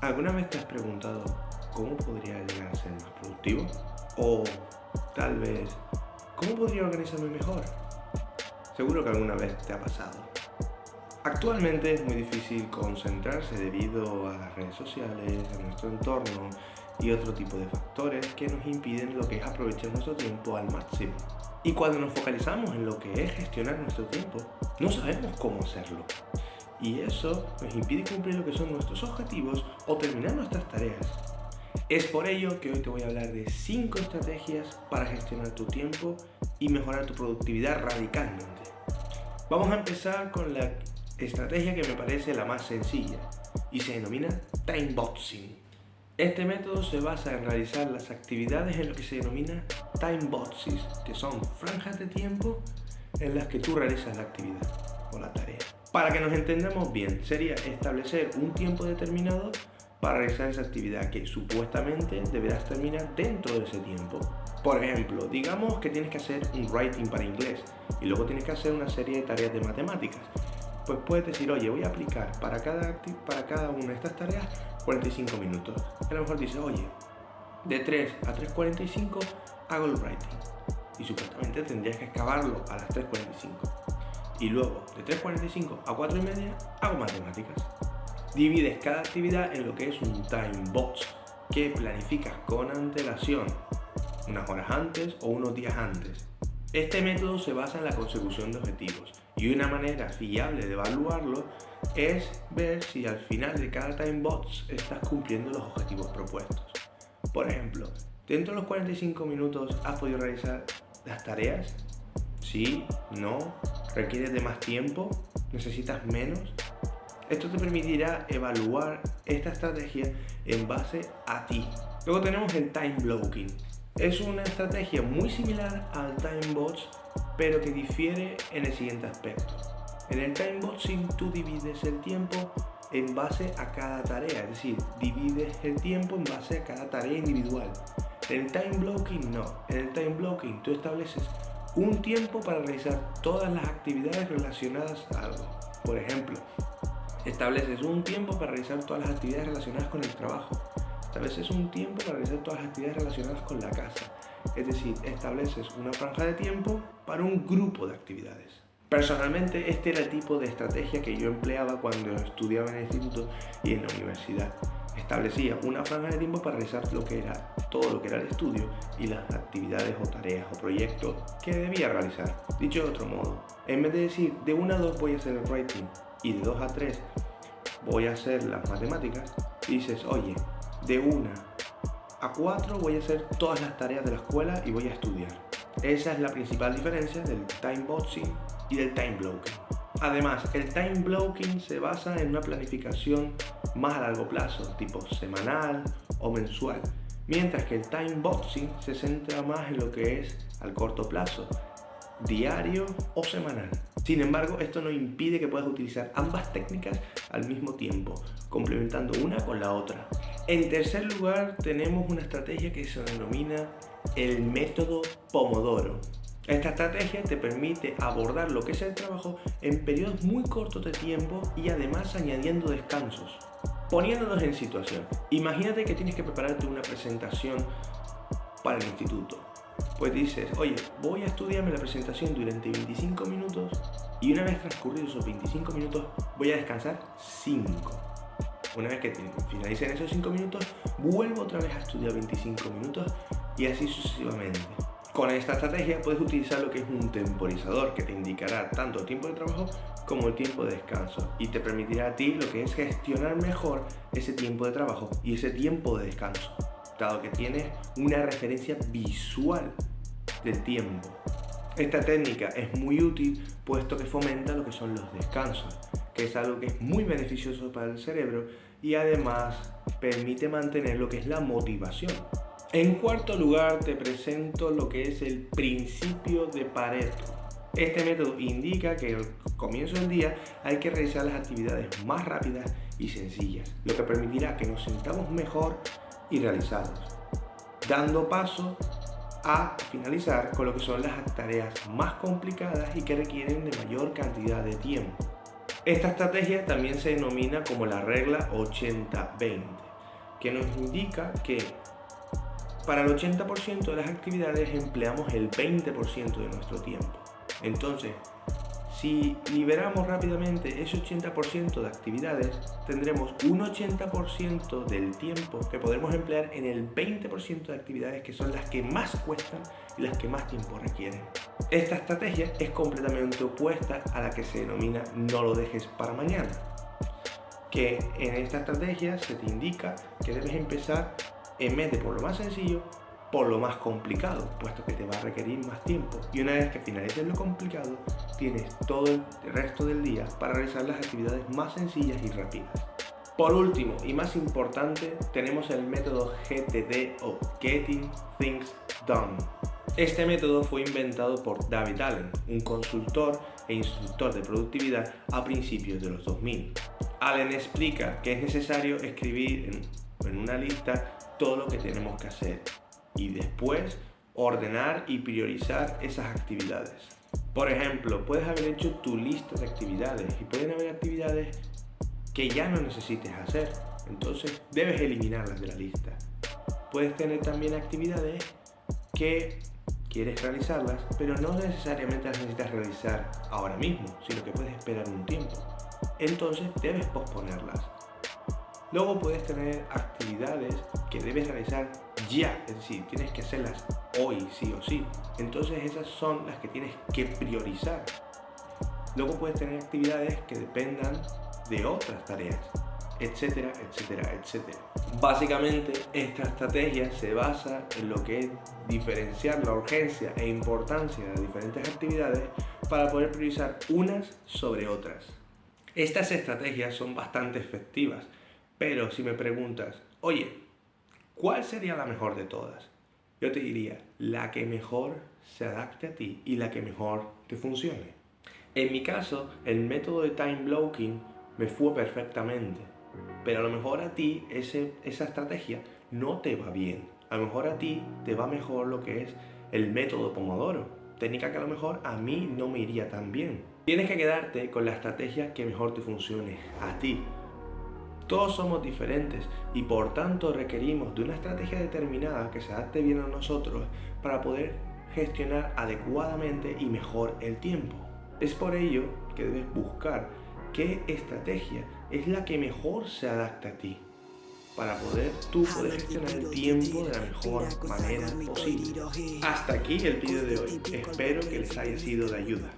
¿Alguna vez te has preguntado cómo podría llegar a ser más productivo? O tal vez, ¿cómo podría organizarme mejor? Seguro que alguna vez te ha pasado. Actualmente es muy difícil concentrarse debido a las redes sociales, a nuestro entorno y otro tipo de factores que nos impiden lo que es aprovechar nuestro tiempo al máximo. Y cuando nos focalizamos en lo que es gestionar nuestro tiempo, no sabemos cómo hacerlo. Y eso nos impide cumplir lo que son nuestros objetivos o terminar nuestras tareas. Es por ello que hoy te voy a hablar de 5 estrategias para gestionar tu tiempo y mejorar tu productividad radicalmente. Vamos a empezar con la estrategia que me parece la más sencilla y se denomina time boxing. Este método se basa en realizar las actividades en lo que se denomina time boxes, que son franjas de tiempo en las que tú realizas la actividad o la tarea. Para que nos entendamos bien, sería establecer un tiempo determinado para realizar esa actividad que supuestamente deberás terminar dentro de ese tiempo. Por ejemplo, digamos que tienes que hacer un writing para inglés y luego tienes que hacer una serie de tareas de matemáticas. Pues puedes decir, oye, voy a aplicar para cada una de estas tareas 45 minutos. A lo mejor dices, oye, de 3 a 3:45 hago el writing. Y supuestamente tendrías que acabarlo a las 3:45. Y luego, de 3:45 a 4:30 hago matemáticas. Divides cada actividad en lo que es un time box, que planificas con antelación, unas horas antes o unos días antes. Este método se basa en la consecución de objetivos y una manera fiable de evaluarlo es ver si al final de cada time box estás cumpliendo los objetivos propuestos. Por ejemplo, dentro de los 45 minutos has podido realizar las tareas. ¿Sí? ¿No? ¿Requieres de más tiempo? ¿Necesitas menos? Esto te permitirá evaluar esta estrategia en base a ti. Luego tenemos el time blocking. Es una estrategia muy similar al time box, pero que difiere en el siguiente aspecto. En el time boxing tú divides el tiempo en base a cada tarea, es decir, divides el tiempo en base a cada tarea individual. En el time blocking no. En el time blocking tú estableces un tiempo para realizar todas las actividades relacionadas a algo. Por ejemplo, estableces un tiempo para realizar todas las actividades relacionadas con el trabajo. Estableces un tiempo para realizar todas las actividades relacionadas con la casa. Es decir, estableces una franja de tiempo para un grupo de actividades. Personalmente, este era el tipo de estrategia que yo empleaba cuando estudiaba en el instituto y en la universidad. Establecía una franja de tiempo para realizar todo lo que era el estudio y las actividades o tareas o proyectos que debía realizar. Dicho de otro modo, en vez de decir de 1 a 2 voy a hacer el writing y de 2 a 3 voy a hacer las matemáticas, dices, oye, de 1 a 4 voy a hacer todas las tareas de la escuela y voy a estudiar. Esa es la principal diferencia del time boxing y del time blocking. Además, el time blocking se basa en una planificación más a largo plazo, tipo semanal o mensual, mientras que el time boxing se centra más en lo que es al corto plazo, diario o semanal. Sin embargo, esto no impide que puedas utilizar ambas técnicas al mismo tiempo, complementando una con la otra. En tercer lugar, tenemos una estrategia que se denomina el método Pomodoro. Esta estrategia te permite abordar lo que es el trabajo en periodos muy cortos de tiempo y además añadiendo descansos. Poniéndonos en situación, imagínate que tienes que prepararte una presentación para el instituto. Pues dices, oye, voy a estudiarme la presentación durante 25 minutos y una vez transcurridos esos 25 minutos voy a descansar 5. Una vez que finalicen esos 5 minutos, vuelvo otra vez a estudiar 25 minutos y así sucesivamente. Con esta estrategia puedes utilizar lo que es un temporizador que te indicará tanto el tiempo de trabajo como el tiempo de descanso y te permitirá a ti lo que es gestionar mejor ese tiempo de trabajo y ese tiempo de descanso, dado que tienes una referencia visual del tiempo. Esta técnica es muy útil puesto que fomenta lo que son los descansos, que es algo que es muy beneficioso para el cerebro y además permite mantener lo que es la motivación. En cuarto lugar te presento lo que es el principio de Pareto. Este método indica que al comienzo del día hay que realizar las actividades más rápidas y sencillas, lo que permitirá que nos sintamos mejor y realizados, dando paso a finalizar con lo que son las tareas más complicadas y que requieren de mayor cantidad de tiempo. Esta estrategia también se denomina como la regla 80-20. que nos indica que para el 80% de las actividades empleamos el 20% de nuestro tiempo. Entonces, si liberamos rápidamente ese 80% de actividades, tendremos un 80% del tiempo que podremos emplear en el 20% de actividades que son las que más cuestan y las que más tiempo requieren. Esta estrategia es completamente opuesta a la que se denomina no lo dejes para mañana, que en esta estrategia se te indica que debes empezar en vez de por lo más sencillo, por lo más complicado, puesto que te va a requerir más tiempo. Y una vez que finalices lo complicado, tienes todo el resto del día para realizar las actividades más sencillas y rápidas. Por último y más importante, tenemos el método GTD o Getting Things Done. Este método fue inventado por David Allen, un consultor e instructor de productividad a principios de los 2000. Allen explica que es necesario escribir en una lista todo lo que tenemos que hacer y después ordenar y priorizar esas actividades. Por ejemplo, puedes haber hecho tu lista de actividades y pueden haber actividades que ya no necesites hacer, entonces debes eliminarlas de la lista. Puedes tener también actividades que quieres realizarlas, pero no necesariamente las necesitas realizar ahora mismo, sino que puedes esperar un tiempo. Entonces debes posponerlas. Luego puedes tener actividades que debes realizar ya, es decir, tienes que hacerlas hoy sí o sí. Entonces esas son las que tienes que priorizar. Luego puedes tener actividades que dependan de otras tareas, etcétera, etcétera, etcétera. Básicamente, esta estrategia se basa en lo que es diferenciar la urgencia e importancia de las diferentes actividades para poder priorizar unas sobre otras. Estas estrategias son bastante efectivas, pero si me preguntas, oye, ¿cuál sería la mejor de todas? Yo te diría, la que mejor se adapte a ti y la que mejor te funcione. En mi caso, el método de time blocking me fue perfectamente, pero a lo mejor a ti esa estrategia no te va bien. A lo mejor a ti te va mejor lo que es el método Pomodoro, técnica que a lo mejor a mí no me iría tan bien. Tienes que quedarte con la estrategia que mejor te funcione a ti. Todos somos diferentes y por tanto requerimos de una estrategia determinada que se adapte bien a nosotros para poder gestionar adecuadamente y mejor el tiempo. Es por ello que debes buscar qué estrategia es la que mejor se adapta a ti para poder gestionar el tiempo de la mejor manera posible. Hasta aquí el vídeo de hoy. Espero que les haya sido de ayuda.